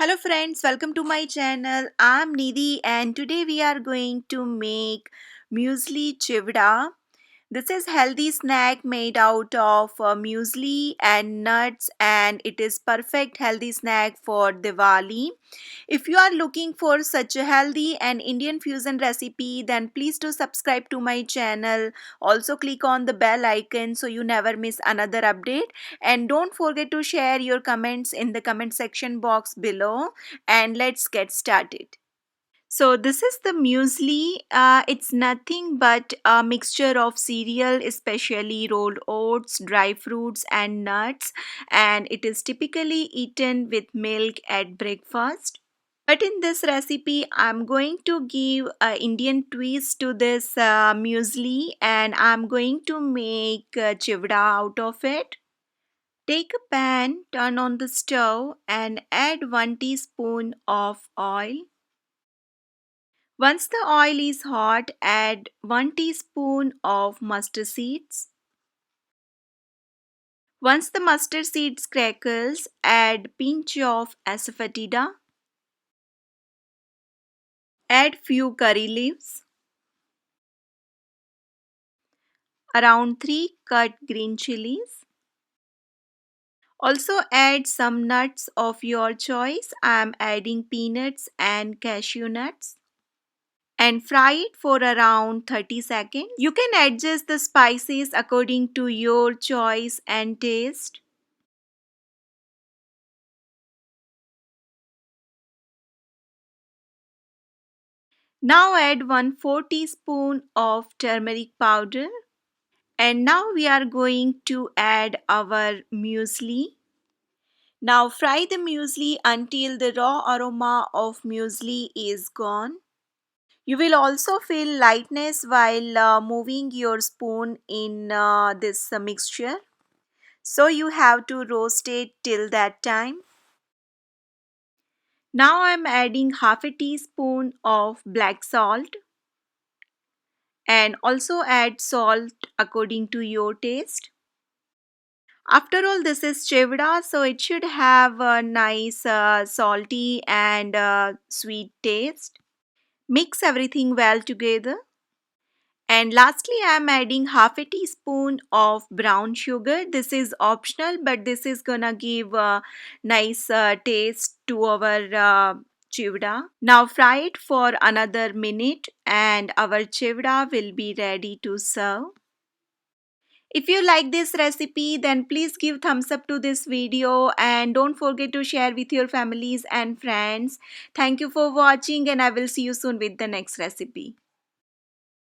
Hello friends, welcome to my channel. I'm Nidhi and today we are going to make Muesli Chivda. This is healthy snack made out of muesli and nuts, and it is perfect healthy snack for Diwali. If you are looking for such a healthy and Indian fusion recipe, then please do subscribe to my channel. Also click on the bell icon so you never miss another update, and don't forget to share your comments in the comment section box below, and let's get started. So this is the muesli. It's nothing but a mixture of cereal, especially rolled oats, dry fruits, and nuts, and it is typically eaten with milk at breakfast. But in this recipe, I'm going to give a Indian twist to this muesli, and I'm going to make chivda out of it. Take a pan, turn on the stove, and add 1 teaspoon of oil. Once the oil is hot, add 1 teaspoon of mustard seeds. Once the mustard seeds crackles, add pinch of asofetida. Add few curry leaves. Around 3 cut green chillies. Also add some nuts of your choice. I am adding peanuts and cashew nuts. And fry it for around 30 seconds. You can adjust the spices according to your choice and taste. Now add 1/4 teaspoon of turmeric powder. And now we are going to add our muesli. Now fry the muesli until the raw aroma of muesli is gone. You will also feel lightness while moving your spoon in this mixture. So you have to roast it till that time. Now I am adding half a teaspoon of black salt, and also add salt according to your taste. After all, this is chivda, so it should have a nice salty and sweet taste. Mix everything well together. And lastly, I am adding half a teaspoon of brown sugar. This is optional, but this is gonna give a nice taste to our chivda. Now fry it for another minute, and our chivda will be ready to serve. If you like this recipe, then please give thumbs up to this video and don't forget to share with your families and friends. Thank you for watching, and I will see you soon with the next recipe.